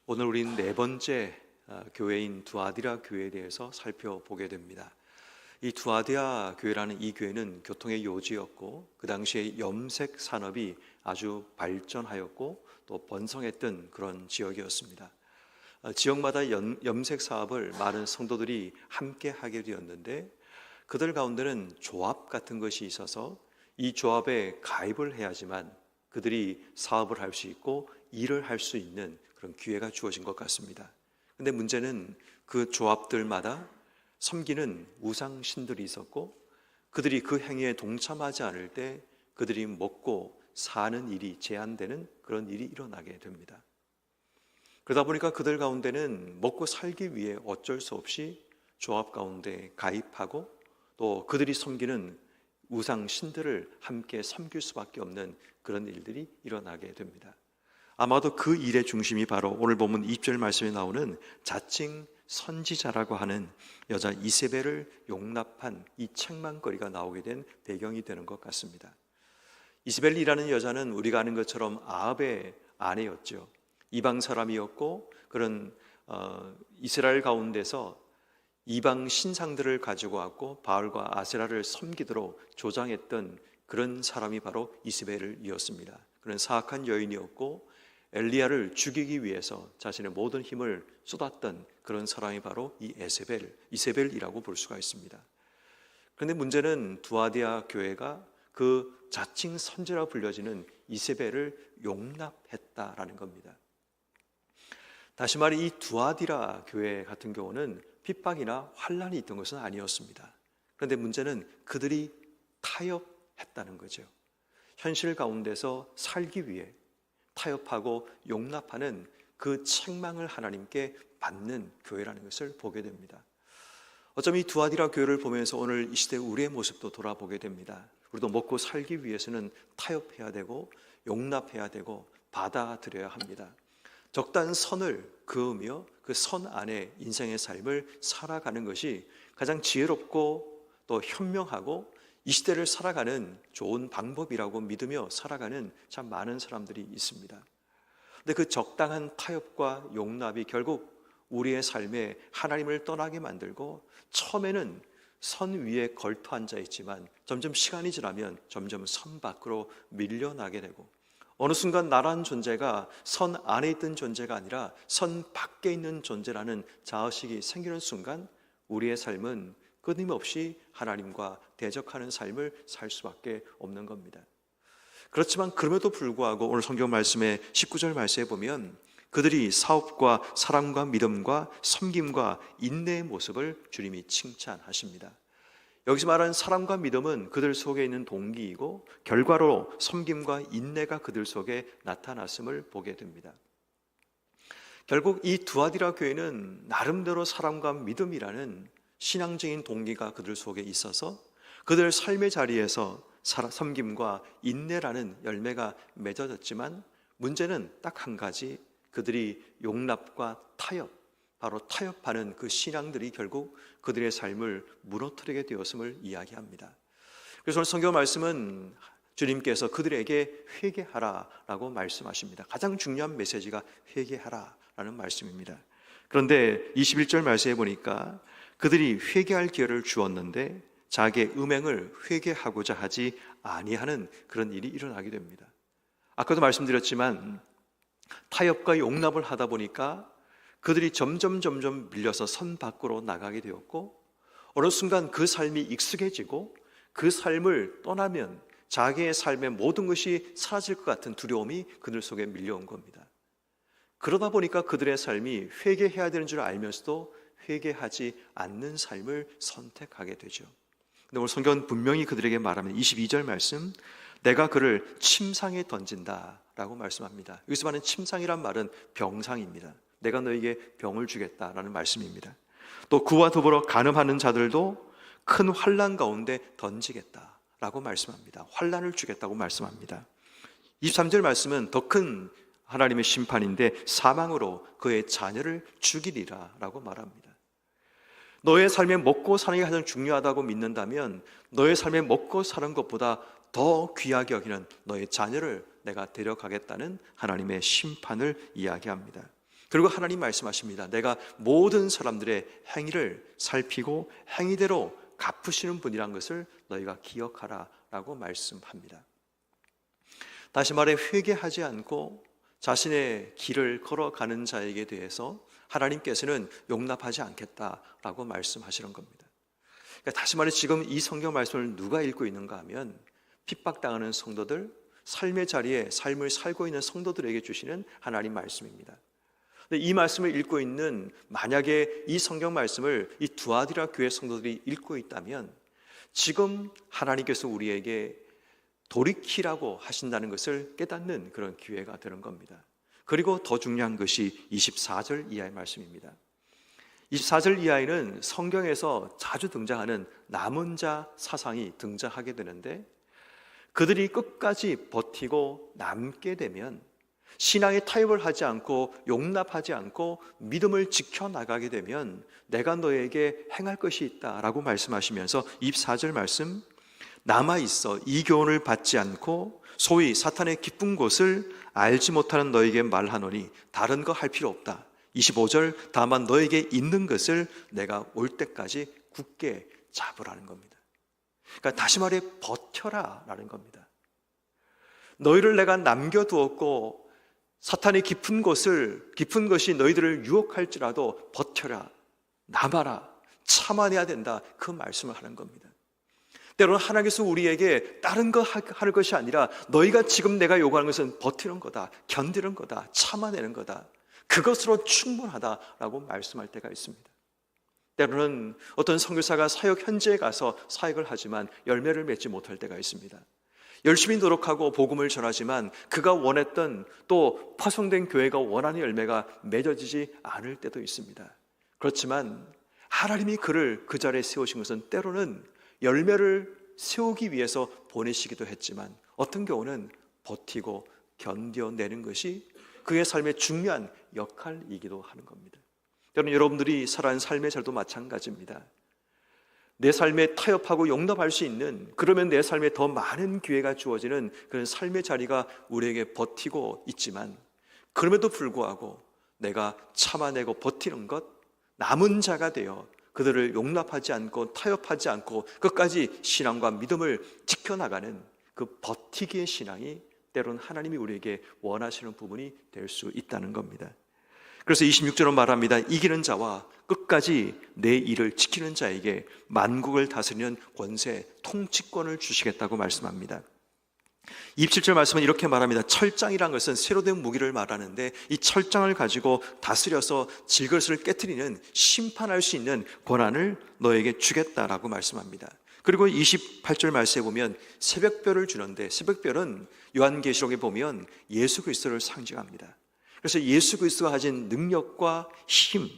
오늘 우리는 네 번째 교회인 두아디라 교회에 대해서 살펴보게 됩니다. 이 두아디라 교회라는 이 교회는 교통의 요지였고 그 당시에 염색 산업이 아주 발전하였고 또 번성했던 그런 지역이었습니다. 지역마다 염색 사업을 많은 성도들이 함께 하게 되었는데 그들 가운데는 조합 같은 것이 있어서 이 조합에 가입을 해야지만 그들이 사업을 할 수 있고 일을 할 수 있는 그런 기회가 주어진 것 같습니다. 근데 문제는 그 조합들마다 섬기는 우상신들이 있었고 그들이 그 행위에 동참하지 않을 때 그들이 먹고 사는 일이 제한되는 그런 일이 일어나게 됩니다. 그러다 보니까 그들 가운데는 먹고 살기 위해 어쩔 수 없이 조합 가운데 가입하고 또 그들이 섬기는 우상신들을 함께 섬길 수밖에 없는 그런 일들이 일어나게 됩니다. 아마도 그 일의 중심이 바로 오늘 본문 2절 말씀에 나오는 자칭 선지자라고 하는 여자 이세벨을 용납한 이 책망거리가 나오게 된 배경이 되는 것 같습니다. 이세벨이라는 여자는 우리가 아는 것처럼 아합의 아내였죠. 이방 사람이었고 그런 이스라엘 가운데서 이방 신상들을 가지고 왔고 바알과 아세라를 섬기도록 조장했던 그런 사람이 바로 이세벨이었습니다. 그런 사악한 여인이었고 엘리야를 죽이기 위해서 자신의 모든 힘을 쏟았던 그런 사람이 바로 이 이세벨이라고 볼 수가 있습니다. 그런데 문제는 두아디라 교회가 그 자칭 선지라 불려지는 이세벨을 용납했다라는 겁니다. 다시 말해 이 두아디라 교회 같은 경우는 핍박이나 환란이 있던 것은 아니었습니다. 그런데 문제는 그들이 타협했다는 거죠. 현실 가운데서 살기 위해 타협하고 용납하는 그 책망을 하나님께 받는 교회라는 것을 보게 됩니다. 어쩌면 이 두아디라 교회를 보면서 오늘 이 시대 우리의 모습도 돌아보게 됩니다. 우리도 먹고 살기 위해서는 타협해야 되고 용납해야 되고 받아들여야 합니다. 적당한 선을 그으며 그 선 안에 인생의 삶을 살아가는 것이 가장 지혜롭고 또 현명하고 이 시대를 살아가는 좋은 방법이라고 믿으며 살아가는 참 많은 사람들이 있습니다. 근데 그 적당한 타협과 용납이 결국 우리의 삶에 하나님을 떠나게 만들고 처음에는 선 위에 걸터 앉아 있지만 점점 시간이 지나면 점점 선 밖으로 밀려나게 되고 어느 순간 나라는 존재가 선 안에 있던 존재가 아니라 선 밖에 있는 존재라는 자의식이 생기는 순간 우리의 삶은 끊임없이 하나님과 대적하는 삶을 살 수밖에 없는 겁니다. 그렇지만 그럼에도 불구하고 오늘 성경 말씀의 19절 말씀에 보면 그들이 사업과 사랑과 믿음과 섬김과 인내의 모습을 주님이 칭찬하십니다. 여기서 말하는 사랑과 믿음은 그들 속에 있는 동기이고 결과로 섬김과 인내가 그들 속에 나타났음을 보게 됩니다. 결국 이 두아디라 교회는 나름대로 사랑과 믿음이라는 신앙적인 동기가 그들 속에 있어서 그들 삶의 자리에서 섬김과 인내라는 열매가 맺어졌지만 문제는 딱 한 가지, 그들이 용납과 타협, 바로 타협하는 그 신앙들이 결국 그들의 삶을 무너뜨리게 되었음을 이야기합니다. 그래서 오늘 성경 말씀은 주님께서 그들에게 회개하라라고 말씀하십니다. 가장 중요한 메시지가 회개하라라는 말씀입니다. 그런데 21절 말씀에 보니까 그들이 회개할 기회를 주었는데 자기의 음행을 회개하고자 하지 아니하는 그런 일이 일어나게 됩니다. 아까도 말씀드렸지만 타협과 용납을 하다 보니까 그들이 점점 밀려서 선 밖으로 나가게 되었고 어느 순간 그 삶이 익숙해지고 그 삶을 떠나면 자기의 삶의 모든 것이 사라질 것 같은 두려움이 그들 속에 밀려온 겁니다. 그러다 보니까 그들의 삶이 회개해야 되는 줄 알면서도 회개하지 않는 삶을 선택하게 되죠. 근데 오늘 성경은 분명히 그들에게 말하면 22절 말씀, 내가 그를 침상에 던진다라고 말씀합니다. 여기서 말하는 침상이란 말은 병상입니다. 내가 너에게 병을 주겠다라는 말씀입니다. 또 그와 더불어 간음하는 자들도 큰 환난 가운데 던지겠다라고 말씀합니다. 환난을 주겠다고 말씀합니다. 23절 말씀은 더 큰 하나님의 심판인데 사망으로 그의 자녀를 죽이리라 라고 말합니다. 너의 삶에 먹고 사는 게 가장 중요하다고 믿는다면 너의 삶에 먹고 사는 것보다 더 귀하게 여기는 너의 자녀를 내가 데려가겠다는 하나님의 심판을 이야기합니다. 그리고 하나님 말씀하십니다. 내가 모든 사람들의 행위를 살피고 행위대로 갚으시는 분이란 것을 너희가 기억하라 라고 말씀합니다. 다시 말해 회개하지 않고 자신의 길을 걸어가는 자에게 대해서 하나님께서는 용납하지 않겠다라고 말씀하시는 겁니다. 그러니까 다시 말해 지금 이 성경 말씀을 누가 읽고 있는가 하면 핍박당하는 성도들, 삶의 자리에 삶을 살고 있는 성도들에게 주시는 하나님 말씀입니다. 이 말씀을 읽고 있는, 만약에 이 성경 말씀을 이 두아디라 교회 성도들이 읽고 있다면 지금 하나님께서 우리에게 돌이키라고 하신다는 것을 깨닫는 그런 기회가 되는 겁니다. 그리고 더 중요한 것이 24절 이하의 말씀입니다. 24절 이하에는 성경에서 자주 등장하는 남은 자 사상이 등장하게 되는데, 그들이 끝까지 버티고 남게 되면, 신앙의 타협을 하지 않고 용납하지 않고 믿음을 지켜나가게 되면 내가 너에게 행할 것이 있다라고 말씀하시면서 24절 말씀, 남아있어 이 교훈을 받지 않고 소위 사탄의 기쁜 곳을 알지 못하는 너에게 말하노니 다른 거 할 필요 없다. 25절, 다만 너에게 있는 것을 내가 올 때까지 굳게 잡으라는 겁니다. 그러니까 다시 말해 버텨라 라는 겁니다. 너희를 내가 남겨두었고 사탄의 깊은 것이 너희들을 유혹할지라도 버텨라, 남아라, 참아내야 된다, 그 말씀을 하는 겁니다. 때로는 하나님께서 우리에게 다른 거 할 것이 아니라 너희가 지금 내가 요구하는 것은 버티는 거다, 견디는 거다, 참아내는 거다, 그것으로 충분하다라고 말씀할 때가 있습니다. 때로는 어떤 선교사가 사역 현지에 가서 사역을 하지만 열매를 맺지 못할 때가 있습니다. 열심히 노력하고 복음을 전하지만 그가 원했던, 또 파송된 교회가 원하는 열매가 맺어지지 않을 때도 있습니다. 그렇지만 하나님이 그를 그 자리에 세우신 것은 때로는 열매를 세우기 위해서 보내시기도 했지만 어떤 경우는 버티고 견뎌내는 것이 그의 삶의 중요한 역할이기도 하는 겁니다. 때로는 여러분들이 살아가는 삶의 자리도 마찬가지입니다. 내 삶에 타협하고 용납할 수 있는, 그러면 내 삶에 더 많은 기회가 주어지는 그런 삶의 자리가 우리에게 버티고 있지만, 그럼에도 불구하고 내가 참아내고 버티는 것, 남은 자가 되어 그들을 용납하지 않고 타협하지 않고 끝까지 신앙과 믿음을 지켜나가는 그 버티기의 신앙이 때로는 하나님이 우리에게 원하시는 부분이 될 수 있다는 겁니다. 그래서 26절은 말합니다. 이기는 자와 끝까지 내 일을 지키는 자에게 만국을 다스리는 권세, 통치권을 주시겠다고 말씀합니다. 27절 말씀은 이렇게 말합니다. 철장이란 것은 새로 된 무기를 말하는데, 이 철장을 가지고 다스려서 질것을 깨트리는, 심판할 수 있는 권한을 너에게 주겠다라고 말씀합니다. 그리고 28절 말씀에 보면 새벽별을 주는데, 새벽별은 요한계시록에 보면 예수 그리스도를 상징합니다. 그래서 예수 그리스도가 가진 능력과 힘,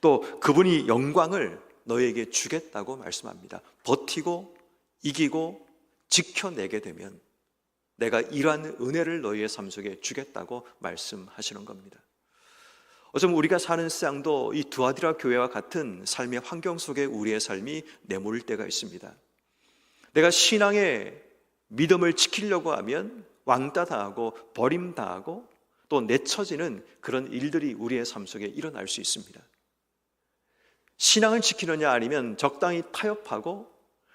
또 그분이 영광을 너에게 주겠다고 말씀합니다. 버티고 이기고 지켜내게 되면 내가 이러한 은혜를 너희의 삶 속에 주겠다고 말씀하시는 겁니다. 어쩌면 우리가 사는 세상도 이 두아디라 교회와 같은 삶의 환경 속에 우리의 삶이 내몰릴 때가 있습니다. 내가 신앙의 믿음을 지키려고 하면 왕따 당하고 버림당하고 또 내쳐지는 그런 일들이 우리의 삶 속에 일어날 수 있습니다. 신앙을 지키느냐 아니면 적당히 타협하고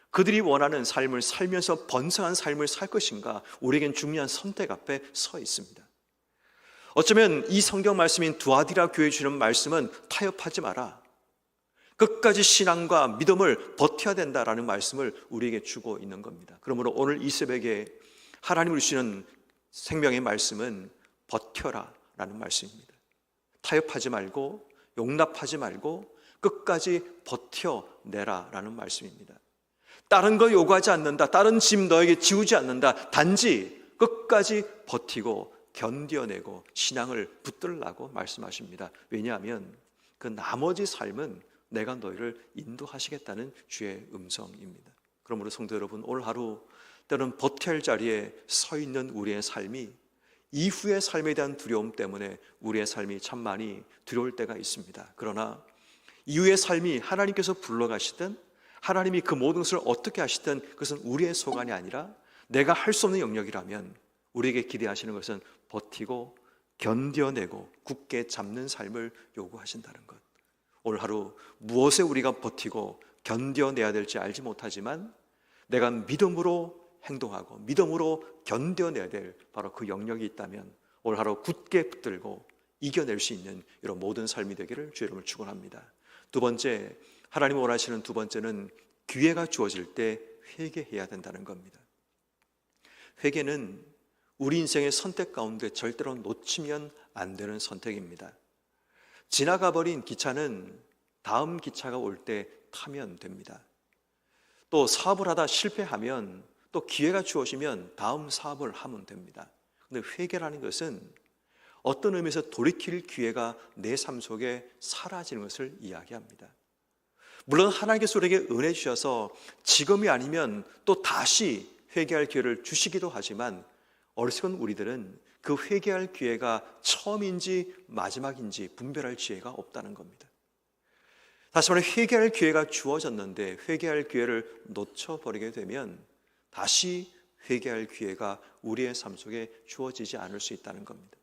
그들이 원하는 삶을 살면서 번성한 삶을 살 것인가, 우리에겐 중요한 선택 앞에 서 있습니다. 어쩌면 이 성경 말씀인 두아디라 교회에 주는 말씀은 타협하지 마라, 끝까지 신앙과 믿음을 버텨야 된다라는 말씀을 우리에게 주고 있는 겁니다. 그러므로 오늘 이 새벽에 하나님을 주시는 생명의 말씀은 버텨라 라는 말씀입니다. 타협하지 말고 용납하지 말고 끝까지 버텨내라 라는 말씀입니다. 다른 거 요구하지 않는다, 다른 짐 너에게 지우지 않는다, 단지 끝까지 버티고 견뎌내고 신앙을 붙들라고 말씀하십니다. 왜냐하면 그 나머지 삶은 내가 너희를 인도하시겠다는 주의 음성입니다. 그러므로 성도 여러분, 오늘 하루 때로는 버텨야 할 자리에 서 있는 우리의 삶이 이후의 삶에 대한 두려움 때문에 우리의 삶이 참 많이 두려울 때가 있습니다. 그러나 이후의 삶이 하나님께서 불러가시든 하나님이 그 모든 것을 어떻게 하시든 그것은 우리의 소관이 아니라 내가 할 수 없는 영역이라면 우리에게 기대하시는 것은 버티고 견뎌내고 굳게 잡는 삶을 요구하신다는 것. 오늘 하루 무엇에 우리가 버티고 견뎌내야 될지 알지 못하지만 내가 믿음으로 행동하고 믿음으로 견뎌내야 될 바로 그 영역이 있다면 오늘 하루 굳게 붙들고 이겨낼 수 있는 이런 모든 삶이 되기를 주의 이름으로 축원합니다. 두 번째, 하나님이 원하시는 두 번째는 기회가 주어질 때 회개해야 된다는 겁니다. 회개는 우리 인생의 선택 가운데 절대로 놓치면 안 되는 선택입니다. 지나가버린 기차는 다음 기차가 올 때 타면 됩니다. 또 사업을 하다 실패하면 또 기회가 주어지면 다음 사업을 하면 됩니다. 그런데 회개라는 것은 어떤 의미에서 돌이킬 기회가 내 삶 속에 사라지는 것을 이야기합니다. 물론 하나님께서 우리에게 은혜 주셔서 지금이 아니면 또 다시 회개할 기회를 주시기도 하지만 어리석은 우리들은 그 회개할 기회가 처음인지 마지막인지 분별할 기회가 없다는 겁니다. 다시 말해 회개할 기회가 주어졌는데 회개할 기회를 놓쳐버리게 되면 다시 회개할 기회가 우리의 삶 속에 주어지지 않을 수 있다는 겁니다.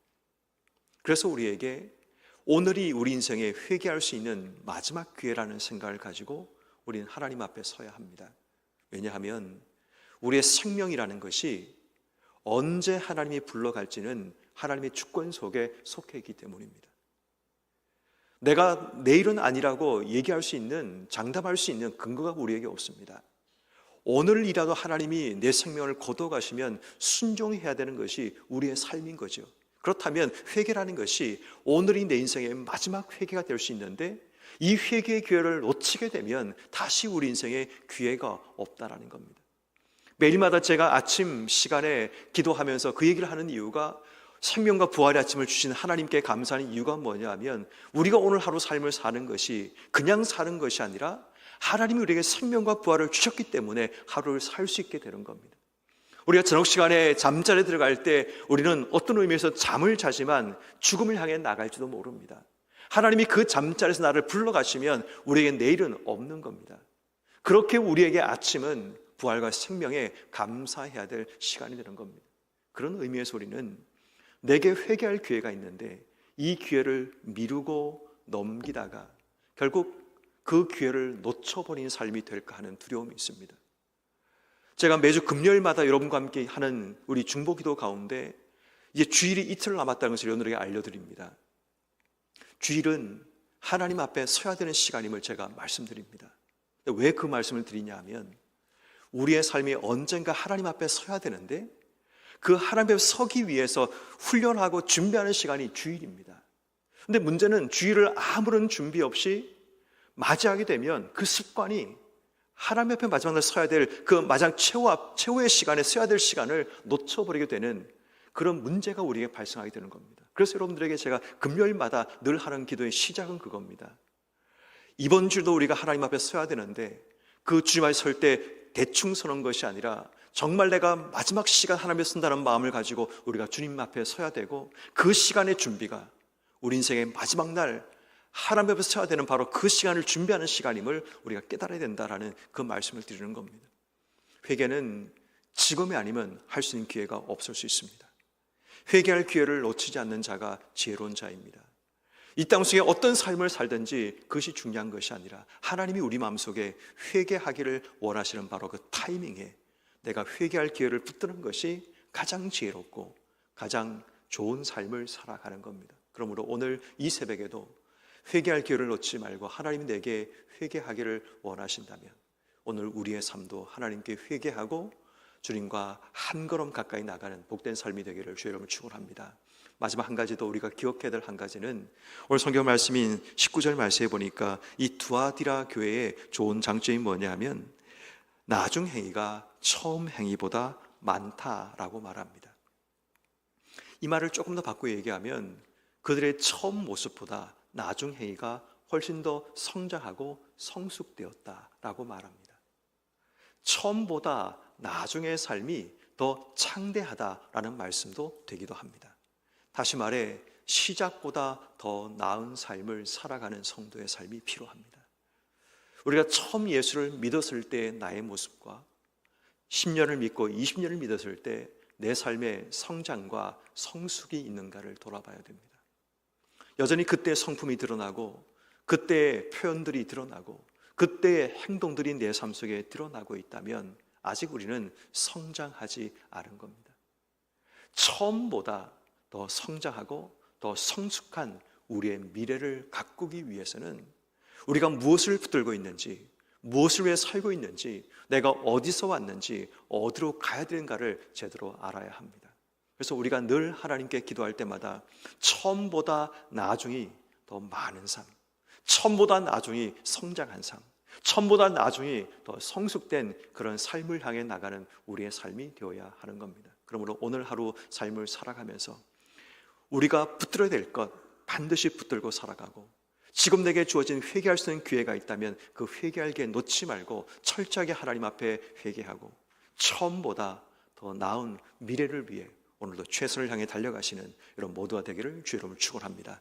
그래서 우리에게 오늘이 우리 인생에 회개할 수 있는 마지막 기회라는 생각을 가지고 우리는 하나님 앞에 서야 합니다. 왜냐하면 우리의 생명이라는 것이 언제 하나님이 불러갈지는 하나님의 주권 속에 속해 있기 때문입니다. 내가 내일은 아니라고 얘기할 수 있는, 장담할 수 있는 근거가 우리에게 없습니다. 오늘이라도 하나님이 내 생명을 거둬가시면 순종해야 되는 것이 우리의 삶인 거죠. 그렇다면 회개라는 것이 오늘이 내 인생의 마지막 회개가 될 수 있는데 이 회개의 기회를 놓치게 되면 다시 우리 인생에 기회가 없다라는 겁니다. 매일마다 제가 아침 시간에 기도하면서 그 얘기를 하는 이유가 생명과 부활의 아침을 주신 하나님께 감사하는 이유가 뭐냐면 우리가 오늘 하루 삶을 사는 것이 그냥 사는 것이 아니라 하나님이 우리에게 생명과 부활을 주셨기 때문에 하루를 살 수 있게 되는 겁니다. 우리가 저녁 시간에 잠자리에 들어갈 때 우리는 어떤 의미에서 잠을 자지만 죽음을 향해 나갈지도 모릅니다. 하나님이 그 잠자리에서 나를 불러가시면 우리에게 내일은 없는 겁니다. 그렇게 우리에게 아침은 부활과 생명에 감사해야 될 시간이 되는 겁니다. 그런 의미에서 우리는 내게 회개할 기회가 있는데 이 기회를 미루고 넘기다가 결국 그 기회를 놓쳐버린 삶이 될까 하는 두려움이 있습니다. 제가 매주 금요일마다 여러분과 함께 하는 우리 중보기도 가운데 이제 주일이 이틀 남았다는 것을 여러분들에게 알려드립니다. 주일은 하나님 앞에 서야 되는 시간임을 제가 말씀드립니다. 왜 그 말씀을 드리냐 하면 우리의 삶이 언젠가 하나님 앞에 서야 되는데 그 하나님 앞에 서기 위해서 훈련하고 준비하는 시간이 주일입니다. 근데 문제는 주일을 아무런 준비 없이 맞이하게 되면 그 습관이 하나님 앞에 마지막 날 서야 될 그 마지막 최후의 시간에 서야 될 시간을 놓쳐버리게 되는 그런 문제가 우리에게 발생하게 되는 겁니다. 그래서 여러분들에게 제가 금요일마다 늘 하는 기도의 시작은 그겁니다. 이번 주도 우리가 하나님 앞에 서야 되는데 그 주님을 설 때 대충 서는 것이 아니라 정말 내가 마지막 시간 하나님 앞에 선다는 마음을 가지고 우리가 주님 앞에 서야 되고 그 시간의 준비가 우리 인생의 마지막 날 하나님 앞에 서야 되는 바로 그 시간을 준비하는 시간임을 우리가 깨달아야 된다라는 그 말씀을 드리는 겁니다. 회개는 지금이 아니면 할 수 있는 기회가 없을 수 있습니다. 회개할 기회를 놓치지 않는 자가 지혜로운 자입니다. 이 땅 속에 어떤 삶을 살든지 그것이 중요한 것이 아니라 하나님이 우리 마음속에 회개하기를 원하시는 바로 그 타이밍에 내가 회개할 기회를 붙드는 것이 가장 지혜롭고 가장 좋은 삶을 살아가는 겁니다. 그러므로 오늘 이 새벽에도 회개할 기회를 놓지 말고 하나님이 내게 회개하기를 원하신다면 오늘 우리의 삶도 하나님께 회개하고 주님과 한 걸음 가까이 나가는 복된 삶이 되기를 주의 이름으로 축원합니다. 마지막 한 가지 더 우리가 기억해야 될 한 가지는 오늘 성경 말씀인 19절 말씀에 보니까 이 두아디라 교회의 좋은 장점이 뭐냐 하면 나중 행위가 처음 행위보다 많다라고 말합니다. 이 말을 조금 더 바꿔 얘기하면 그들의 처음 모습보다 나중 행위가 훨씬 더 성장하고 성숙되었다라고 말합니다. 처음보다 나중의 삶이 더 창대하다라는 말씀도 되기도 합니다. 다시 말해 시작보다 더 나은 삶을 살아가는 성도의 삶이 필요합니다. 우리가 처음 예수를 믿었을 때 나의 모습과 10년을 믿고 20년을 믿었을 때 내 삶의 성장과 성숙이 있는가를 돌아봐야 됩니다. 여전히 그때의 성품이 드러나고 그때의 표현들이 드러나고 그때의 행동들이 내 삶 속에 드러나고 있다면 아직 우리는 성장하지 않은 겁니다. 처음보다 더 성장하고 더 성숙한 우리의 미래를 가꾸기 위해서는 우리가 무엇을 붙들고 있는지, 무엇을 위해 살고 있는지, 내가 어디서 왔는지, 어디로 가야 되는가를 제대로 알아야 합니다. 그래서 우리가 늘 하나님께 기도할 때마다 처음보다 나중이 더 많은 삶, 처음보다 나중이 성장한 삶, 처음보다 나중이 더 성숙된 그런 삶을 향해 나가는 우리의 삶이 되어야 하는 겁니다. 그러므로 오늘 하루 삶을 살아가면서 우리가 붙들어야 될 것 반드시 붙들고 살아가고, 지금 내게 주어진 회개할 수 있는 기회가 있다면 그 회개할 기회 놓지 말고 철저하게 하나님 앞에 회개하고 처음보다 더 나은 미래를 위해 오늘도 최선을 향해 달려가시는 여러분 모두가 되기를 주의 이름으로 축원합니다.